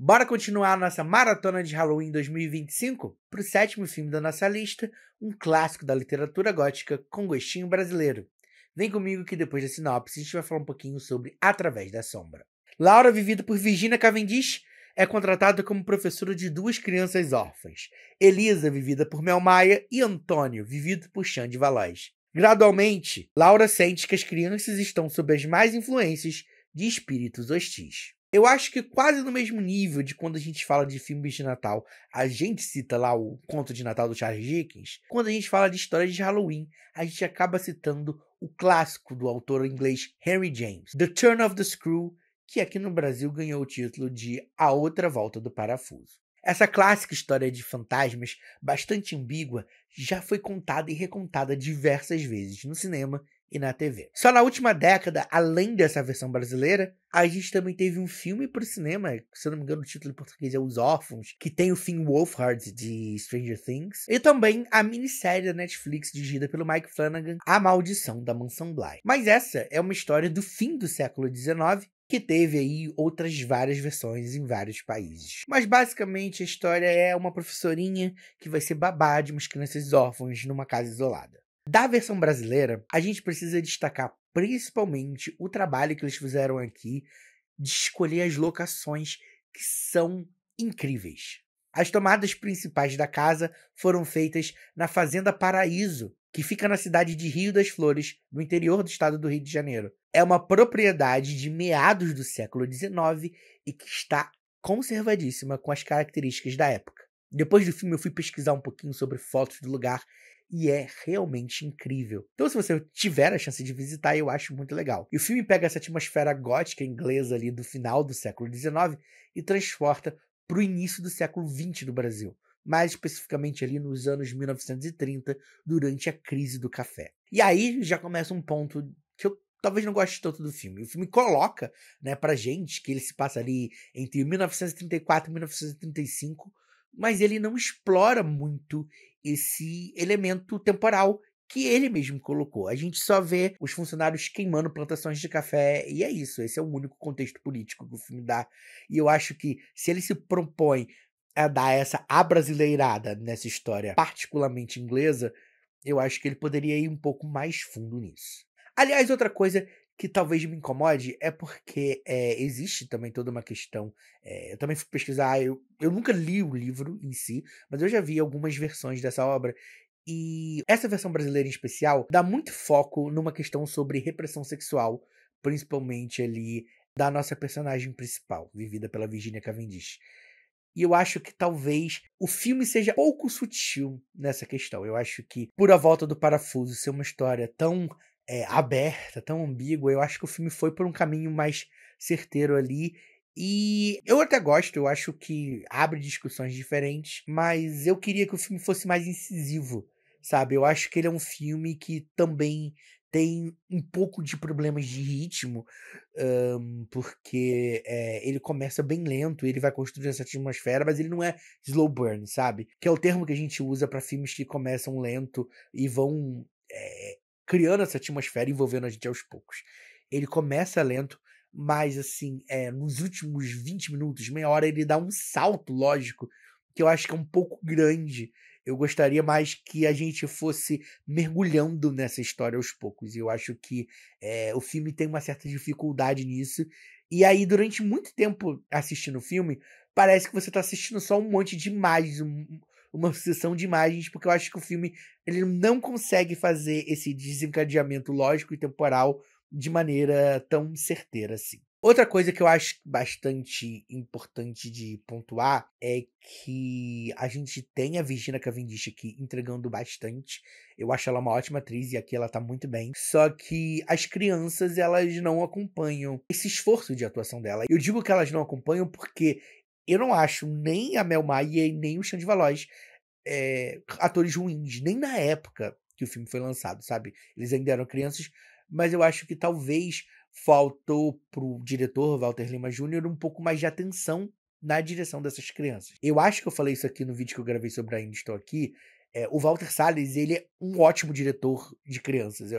Bora continuar a nossa maratona de Halloween 2025? Para o sétimo filme da nossa lista, um clássico da literatura gótica com gostinho brasileiro. Vem comigo que depois da sinopse a gente vai falar um pouquinho sobre Através da Sombra. Laura, vivida por Virginia Cavendish, é contratada como professora de duas crianças órfãs. Elisa, vivida por Mel Maia, e Antônio, vivido por Xande Valois. Gradualmente, Laura sente que as crianças estão sob as más influências de espíritos hostis. Eu acho que quase no mesmo nível de quando a gente fala de filmes de Natal, a gente cita lá o Conto de Natal do Charles Dickens. Quando a gente fala de histórias de Halloween, a gente acaba citando o clássico do autor inglês Henry James, The Turn of the Screw, que aqui no Brasil ganhou o título de A Outra Volta do Parafuso. Essa clássica história de fantasmas, bastante ambígua, já foi contada e recontada diversas vezes no cinema e na TV. Só na última década, além dessa versão brasileira, a gente também teve um filme para o cinema, se eu não me engano o título em português é Os Órfãos, que tem o Finn Wolfhard de Stranger Things, e também a minissérie da Netflix dirigida pelo Mike Flanagan, A Maldição da Mansão Bly. Mas essa é uma história do fim do século XIX, que teve aí outras várias versões em vários países. Mas basicamente a história é uma professorinha que vai ser babá de umas crianças órfãs numa casa isolada. Da versão brasileira, a gente precisa destacar principalmente o trabalho que eles fizeram aqui de escolher as locações que são incríveis. As tomadas principais da casa foram feitas na Fazenda Paraíso, que fica na cidade de Rio das Flores, no interior do estado do Rio de Janeiro. É uma propriedade de meados do século XIX e que está conservadíssima com as características da época. Depois do filme eu fui pesquisar um pouquinho sobre fotos do lugar e é realmente incrível. Então se você tiver a chance de visitar, eu acho muito legal. E o filme pega essa atmosfera gótica inglesa ali do final do século XIX e transporta para o início do século XX do Brasil. Mais especificamente ali nos anos 1930, durante a crise do café. E aí já começa um ponto que eu talvez não goste tanto do filme. O filme coloca, né, pra gente que ele se passa ali entre 1934 e 1935, mas ele não explora muito esse elemento temporal que ele mesmo colocou. A gente só vê os funcionários queimando plantações de café e é isso. Esse é o único contexto político que o filme dá. E eu acho que se ele se propõe a dar essa abrasileirada nessa história particularmente inglesa, eu acho que ele poderia ir um pouco mais fundo nisso. Aliás, outra coisa que talvez me incomode é porque existe também toda uma questão. Eu também fui pesquisar, eu nunca li o livro em si, mas eu já vi algumas versões dessa obra. E essa versão brasileira em especial dá muito foco numa questão sobre repressão sexual, principalmente ali da nossa personagem principal, vivida pela Virginia Cavendish. E eu acho que talvez o filme seja pouco sutil nessa questão. Eu acho que, por A Volta do Parafuso ser uma história tão aberta, tão ambígua, eu acho que o filme foi por um caminho mais certeiro ali. E eu até gosto, eu acho que abre discussões diferentes, mas eu queria que o filme fosse mais incisivo, sabe? Eu acho que ele é um filme que também tem um pouco de problemas de ritmo, porque ele começa bem lento, ele vai construindo essa atmosfera, mas ele não é slow burn, sabe? Que é o termo que a gente usa para filmes que começam lento e vão criando essa atmosfera, envolvendo a gente aos poucos. Ele começa lento, mas assim, nos últimos 20 minutos, meia hora, ele dá um salto lógico, que eu acho que é um pouco grande. Eu gostaria mais que a gente fosse mergulhando nessa história aos poucos. E eu acho que o filme tem uma certa dificuldade nisso. E aí, durante muito tempo assistindo o filme, parece que você está assistindo só um monte de imagens, uma sucessão de imagens, porque eu acho que o filme ele não consegue fazer esse desencadeamento lógico e temporal de maneira tão certeira assim. Outra coisa que eu acho bastante importante de pontuar é que a gente tem a Virginia Cavendish aqui entregando bastante. Eu acho ela uma ótima atriz e aqui ela tá muito bem. Só que as crianças, elas não acompanham esse esforço de atuação dela. Eu digo que elas não acompanham porque eu não acho nem a Mel Maia e nem o Xande Valois atores ruins, nem na época que o filme foi lançado, sabe? Eles ainda eram crianças, mas eu acho que talvez faltou pro diretor, Walter Lima Jr., um pouco mais de atenção na direção dessas crianças. Eu acho que eu falei isso aqui no vídeo que eu gravei sobre Ainda Estou Aqui. O Walter Salles, ele é um ótimo diretor de crianças.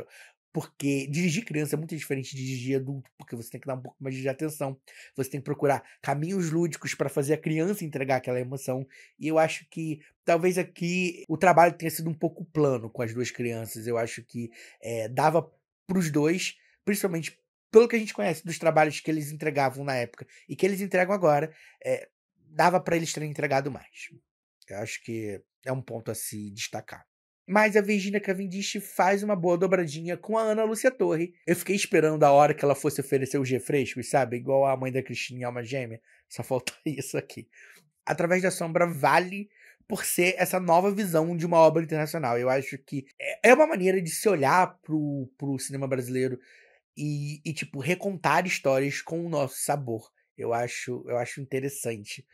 porque dirigir criança é muito diferente de dirigir adulto, porque você tem que dar um pouco mais de atenção, você tem que procurar caminhos lúdicos para fazer a criança entregar aquela emoção, e eu acho que talvez aqui o trabalho tenha sido um pouco plano com as duas crianças. Eu acho que dava para os dois, principalmente pelo que a gente conhece dos trabalhos que eles entregavam na época e que eles entregam agora, dava para eles terem entregado mais. Eu acho que é um ponto a se destacar. Mas a Virginia Cavendish faz uma boa dobradinha com a Ana Lúcia Torre. Eu fiquei esperando a hora que ela fosse oferecer os refrescos, sabe? Igual a mãe da Cristina em Alma Gêmea. Só falta isso aqui. Através da Sombra vale por ser essa nova visão de uma obra internacional. Eu acho que é uma maneira de se olhar pro cinema brasileiro e tipo, recontar histórias com o nosso sabor. Eu acho interessante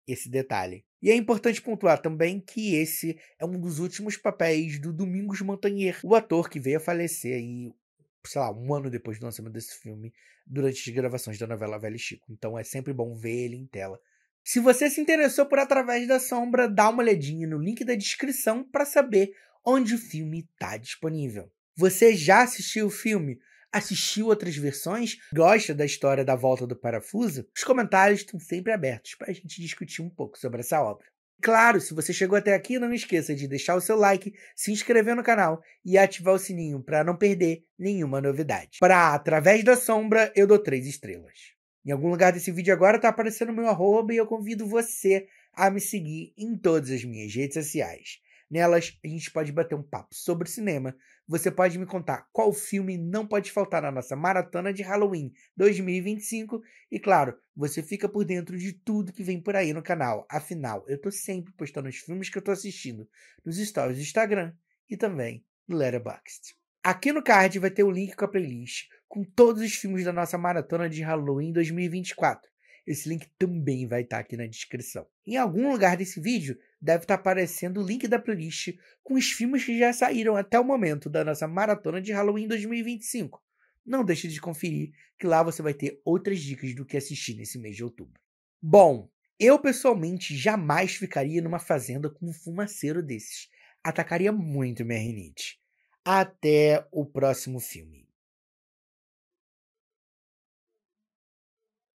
esse detalhe. E é importante pontuar também que esse é um dos últimos papéis do Domingos Montanher, o ator que veio a falecer aí, sei lá, um ano depois do lançamento desse filme, durante as gravações da novela Velho e Chico. Então é sempre bom ver ele em tela. Se você se interessou por Através da Sombra, dá uma olhadinha no link da descrição para saber onde o filme está disponível. Você já assistiu o filme? Assistiu outras versões? Gosta da história da volta do parafuso? Os comentários estão sempre abertos para a gente discutir um pouco sobre essa obra. Claro, se você chegou até aqui, não esqueça de deixar o seu like, se inscrever no canal e ativar o sininho para não perder nenhuma novidade. Para Através da Sombra, eu dou 3 estrelas. Em algum lugar desse vídeo agora está aparecendo o meu arroba e eu convido você a me seguir em todas as minhas redes sociais. Nelas, a gente pode bater um papo sobre cinema. Você pode me contar qual filme não pode faltar na nossa maratona de Halloween 2025. E claro, você fica por dentro de tudo que vem por aí no canal. Afinal, eu tô sempre postando os filmes que eu tô assistindo nos stories do Instagram e também no Letterboxd. Aqui no card vai ter o link com a playlist com todos os filmes da nossa maratona de Halloween 2024. Esse link também vai estar aqui na descrição. Em algum lugar desse vídeo deve estar aparecendo o link da playlist com os filmes que já saíram até o momento da nossa maratona de Halloween 2025. Não deixe de conferir, que lá você vai ter outras dicas do que assistir nesse mês de outubro. Bom, eu pessoalmente jamais ficaria numa fazenda com um fumaceiro desses. Atacaria muito minha rinite. Até o próximo filme.